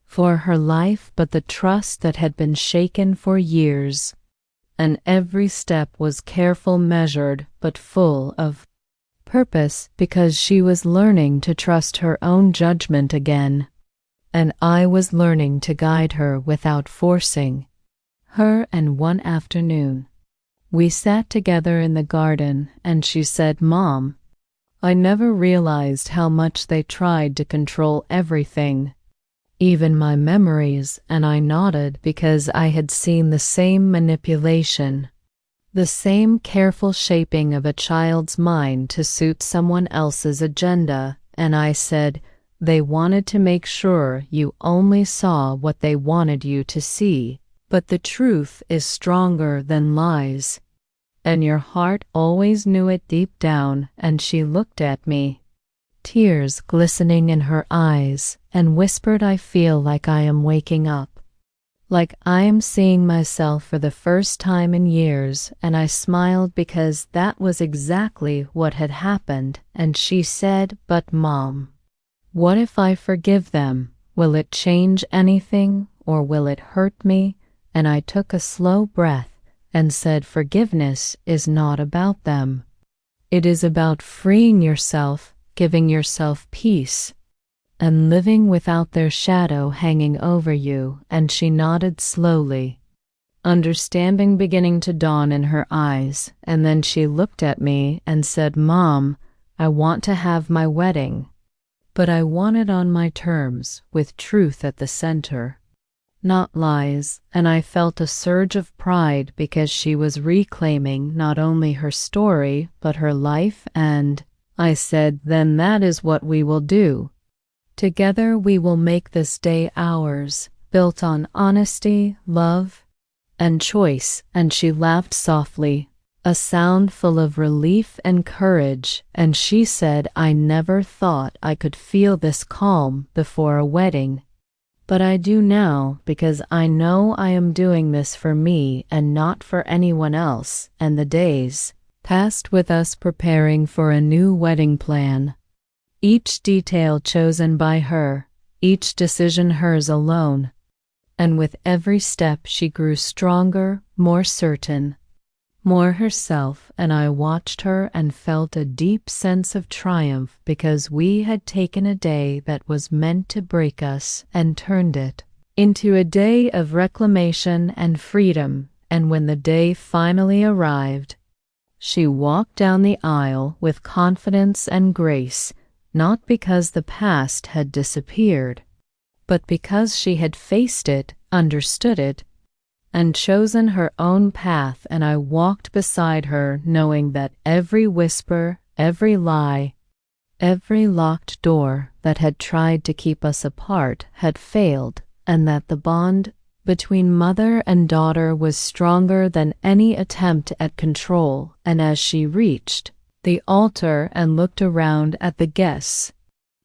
for her life, but the trust that had been shaken for years. And every step was careful, measured, but full of purpose, because she was learning to trust her own judgment again. And I was learning to guide her without forcing her. And one afternoon, we sat together in the garden, and she said, "Mom, I never realized how much they tried to control everything, even my memories." And I nodded, because I had seen the same manipulation, the same careful shaping of a child's mind to suit someone else's agenda. And I said, "They wanted to make sure you only saw what they wanted you to see. But the truth is stronger than lies, and your heart always knew it deep down." And she looked at me, tears glistening in her eyes, and whispered, "I feel like I am waking up, like I am seeing myself for the first time in years." And I smiled, because that was exactly what had happened. And she said, "But Mom, what if I forgive them? Will it change anything, or will it hurt me?" And I took a slow breath and said, "Forgiveness is not about them. It is about freeing yourself, giving yourself peace, and living without their shadow hanging over you." And she nodded slowly, understanding beginning to dawn in her eyes. And then she looked at me and said, "Mom, I want to have my wedding, but I want it on my terms, with truth at the center, not lies." And I felt a surge of pride, because she was reclaiming not only her story, but her life. And I said, "Then that is what we will do. Together we will make this day ours, built on honesty, love, and choice." And she laughed softly, a sound full of relief and courage. And she said, "I never thought I could feel this calm before a wedding, but I do now, because I know I am doing this for me and not for anyone else." And the days passed with us preparing for a new wedding plan, each detail chosen by her, each decision hers alone. And with every step she grew stronger, more certain, more herself. And I watched her and felt a deep sense of triumph, because we had taken a day that was meant to break us and turned it into a day of reclamation and freedom. And when the day finally arrived, she walked down the aisle with confidence and grace, not because the past had disappeared, but because she had faced it, understood it, and chosen her own path. And I walked beside her, knowing that every whisper, every lie, every locked door that had tried to keep us apart had failed, and that the bond between mother and daughter was stronger than any attempt at control. And as she reached the altar and looked around at the guests,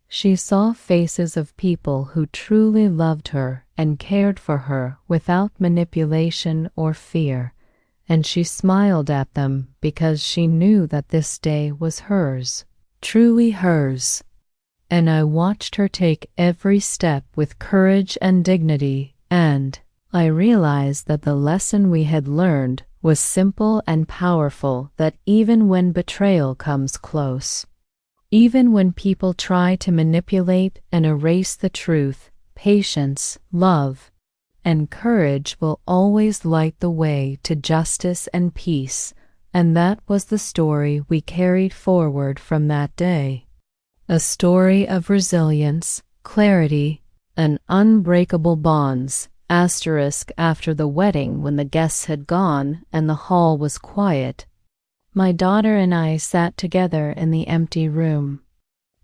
she saw faces of people who truly loved her and cared for her without manipulation or fear. And she smiled at them, because she knew that this day was hers, truly hers. And I watched her take every step with courage and dignity, and I realized that the lesson we had learned was simple and powerful, that even when betrayal comes close, even when people try to manipulate and erase the truth, patience, love, and courage will always light the way to justice and peace. And that was the story we carried forward from that day. A story of resilience, clarity, and unbreakable bonds. After the wedding, when the guests had gone and the hall was quiet, my daughter and I sat together in the empty room,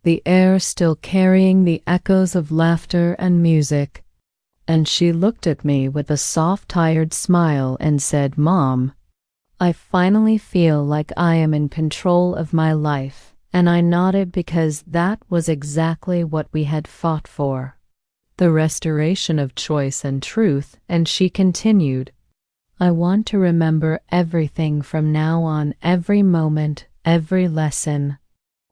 the air still carrying the echoes of laughter and music. And she looked at me with a soft, tired smile and said, "Mom, I finally feel like I am in control of my life, and I nodded because that was exactly what we had fought for. The restoration of choice and truth, and she continued, I want to remember everything from now on, every moment, every lesson,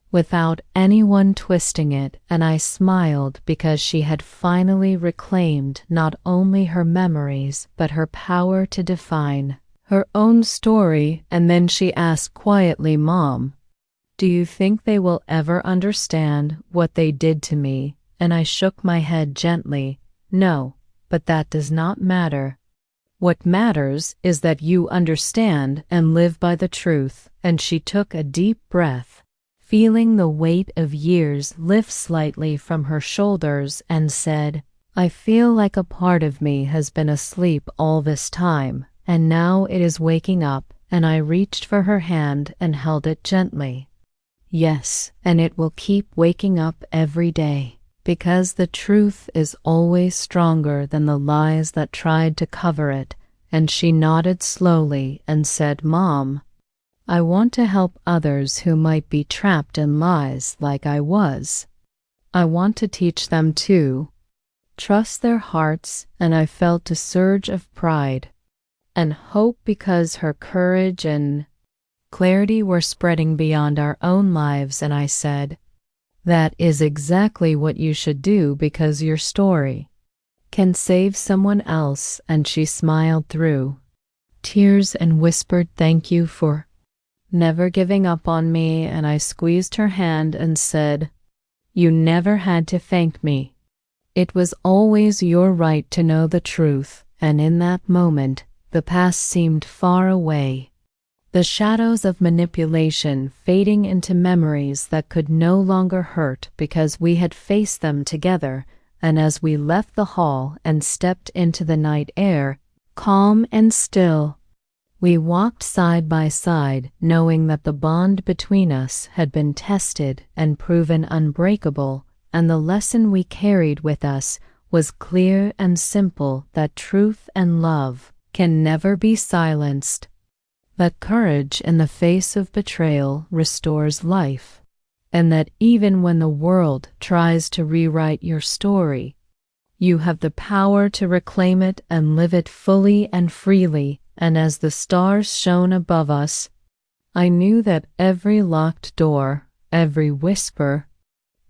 without anyone twisting it, and I smiled because she had finally reclaimed not only her memories, but her power to define her own story. And then she asked quietly, Mom, do you think they will ever understand what they did to me? And I shook my head gently. No, but that does not matter. What matters is that you understand and live by the truth. And she took a deep breath, feeling the weight of years lift slightly from her shoulders, and said, I feel like a part of me has been asleep all this time, and now it is waking up. And I reached for her hand and held it gently. Yes, and it will keep waking up every day, because the truth is always stronger than the lies that tried to cover it. And she nodded slowly and said, Mom, I want to help others who might be trapped in lies like I was. I want to teach them to trust their hearts. And I felt a surge of pride and hope because her courage and clarity were spreading beyond our own lives. And I said, that is exactly what you should do, because your story can save someone else. And she smiled through tears and whispered, thank you for never giving up on me. And I squeezed her hand and said, you never had to thank me. It was always your right to know the truth. And in that moment, the past seemed far away, the shadows of manipulation fading into memories that could no longer hurt because we had faced them together. And as we left the hall and stepped into the night air, calm and still, we walked side by side, knowing that the bond between us had been tested and proven unbreakable, and the lesson we carried with us was clear and simple, that truth and love can never be silenced, that courage in the face of betrayal restores life, and that even when the world tries to rewrite your story, you have the power to reclaim it and live it fully and freely. And as the stars shone above us, I knew that every locked door, every whisper,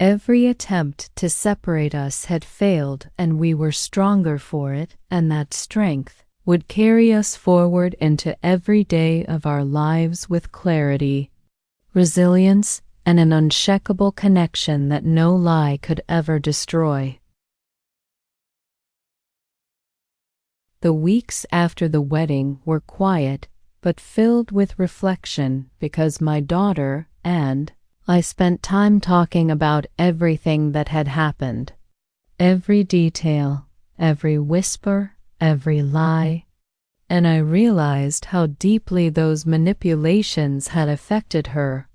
every attempt to separate us had failed, and we were stronger for it, and that strength would carry us forward into every day of our lives with clarity, resilience, and an unshakable connection that no lie could ever destroy. The weeks after the wedding were quiet but filled with reflection, because my daughter and I spent time talking about everything that had happened, every detail, every whisper, every lie, and I realized how deeply those manipulations had affected her,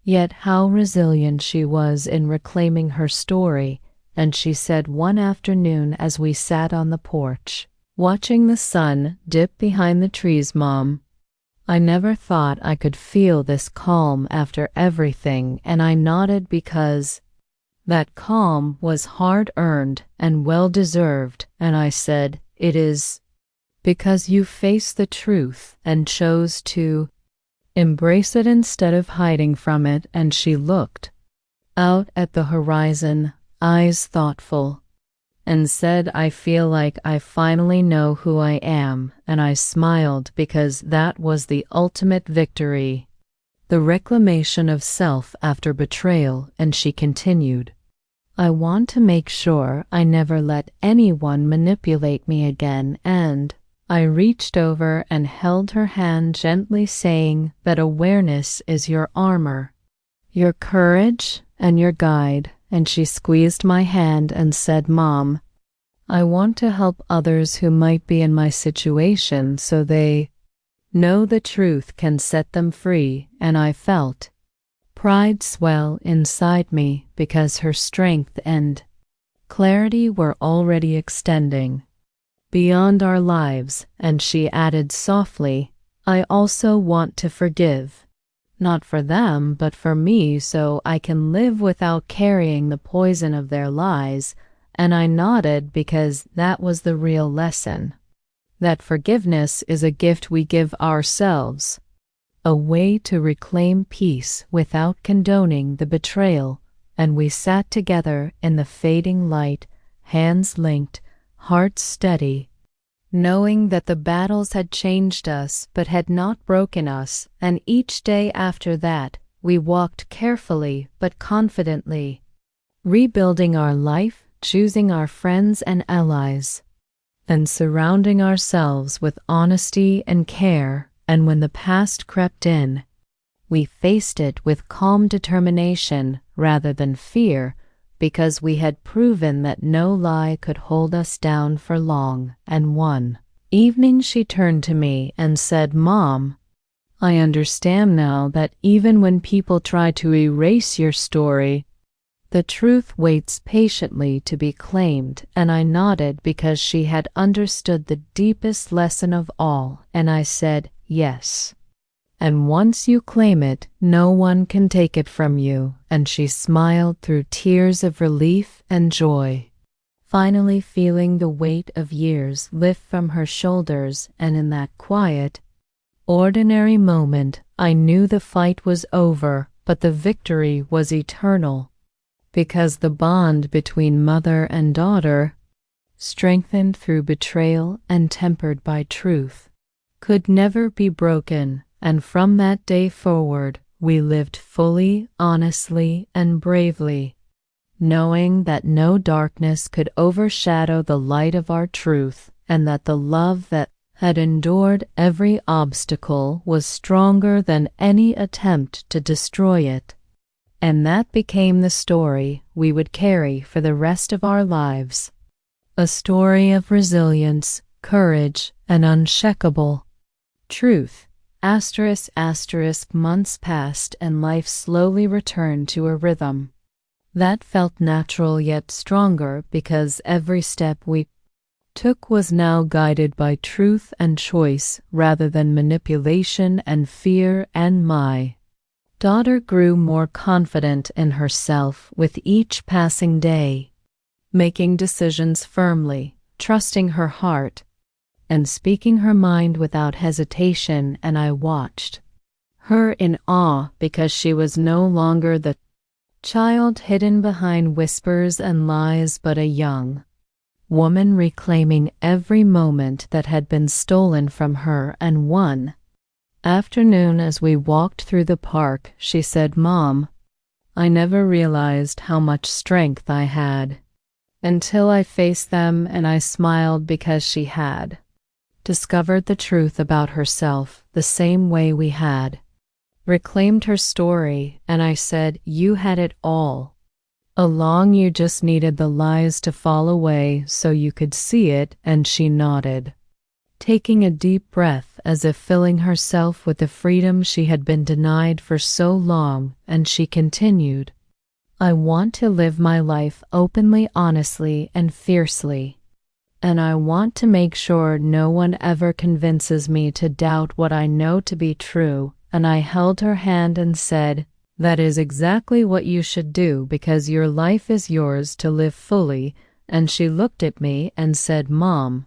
yet how resilient she was in reclaiming her story. And she said one afternoon as we sat on the porch, watching the sun dip behind the trees, Mom, I never thought I could feel this calm after everything. And I nodded because that calm was hard-earned and well-deserved. And I said, it is because you faced the truth and chose to embrace it instead of hiding from it. And she looked out at the horizon, eyes thoughtful, and said, I feel like I finally know who I am. And I smiled because that was the ultimate victory, the reclamation of self after betrayal. And she continued, I want to make sure I never let anyone manipulate me again. And I reached over and held her hand gently, saying that awareness is your armor, your courage, and your guide. And she squeezed my hand and said, Mom, I want to help others who might be in my situation so they know the truth can set them free. And I felt pride swell inside me because her strength and clarity were already extending beyond our lives. And she added softly, I also want to forgive. Not for them, but for me, so I can live without carrying the poison of their lies, and I nodded because that was the real lesson. That forgiveness is a gift we give ourselves, a way to reclaim peace without condoning the betrayal, and we sat together in the fading light, hands linked, hearts steady, knowing that the battles had changed us but had not broken us, and each day after that we walked carefully but confidently, rebuilding our life, choosing our friends and allies, and surrounding ourselves with honesty and care. And when the past crept in, we faced it with calm determination rather than fear, because we had proven that no lie could hold us down for long. And one evening she turned to me and said, "Mom, I understand now that even when people try to erase your story, the truth waits patiently to be claimed." And I nodded because she had understood the deepest lesson of all, and I said, "Yes. And once you claim it, no one can take it from you." And she smiled through tears of relief and joy, finally feeling the weight of years lift from her shoulders. And in that quiet, ordinary moment, I knew the fight was over, but the victory was eternal, because the bond between mother and daughter, strengthened through betrayal and tempered by truth, could never be broken. And from that day forward, we lived fully, honestly, and bravely, knowing that no darkness could overshadow the light of our truth, and that the love that had endured every obstacle was stronger than any attempt to destroy it. And that became the story we would carry for the rest of our lives, a story of resilience, courage, and unshakable truth. Months passed and life slowly returned to a rhythm that felt natural yet stronger, because every step we took was now guided by truth and choice rather than manipulation and fear. And my daughter grew more confident in herself with each passing day, making decisions firmly, trusting her heart, and speaking her mind without hesitation. And I watched her in awe, because she was no longer the child hidden behind whispers and lies, but a young woman reclaiming every moment that had been stolen from her. And one afternoon, as we walked through the park, she said, "Mom, I never realized how much strength I had until I faced them." And I smiled because she had discovered the truth about herself the same way we had reclaimed her story. And I said, "You had it all along, you just needed the lies to fall away so you could see it." And she nodded, taking a deep breath as if filling herself with the freedom she had been denied for so long. And she continued, "I want to live my life openly, honestly, and fiercely. And I want to make sure no one ever convinces me to doubt what I know to be true." And I held her hand and said, "That is exactly what you should do, because your life is yours to live fully." And she looked at me and said, "Mom,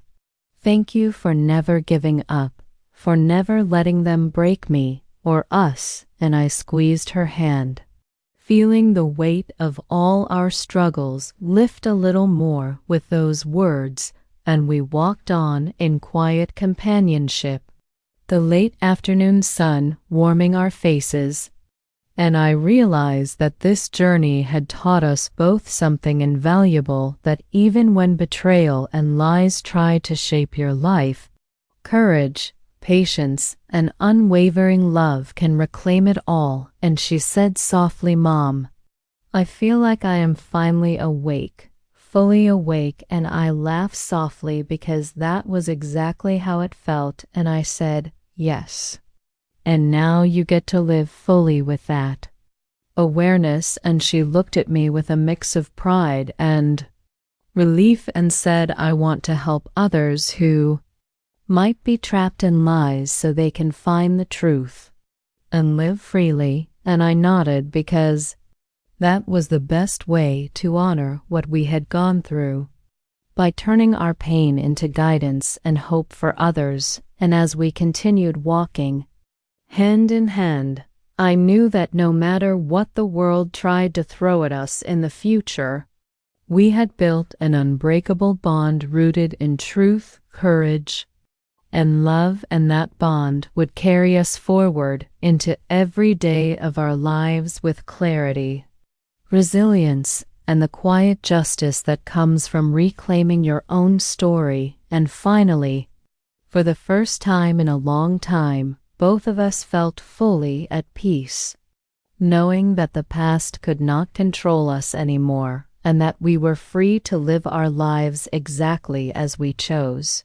thank you for never giving up, for never letting them break me or us." And I squeezed her hand, feeling the weight of all our struggles lift a little more with those words. And we walked on in quiet companionship, the late afternoon sun warming our faces. And I realized that this journey had taught us both something invaluable, that even when betrayal and lies try to shape your life, courage, patience, and unwavering love can reclaim it all. And she said softly, "Mom, I feel like I am finally awake, fully awake." And I laughed softly because that was exactly how it felt. And I said, "Yes. And now you get to live fully with that awareness." And she looked at me with a mix of pride and relief and said, "I want to help others who might be trapped in lies so they can find the truth and live freely, and I nodded because that was the best way to honor what we had gone through, by turning our pain into guidance and hope for others. And as we continued walking, hand in hand, I knew that no matter what the world tried to throw at us in the future, we had built an unbreakable bond rooted in truth, courage, and love, and that bond would carry us forward into every day of our lives with clarity, resilience, and the quiet justice that comes from reclaiming your own story. And finally, for the first time in a long time, both of us felt fully at peace, knowing that the past could not control us anymore and that we were free to live our lives exactly as we chose.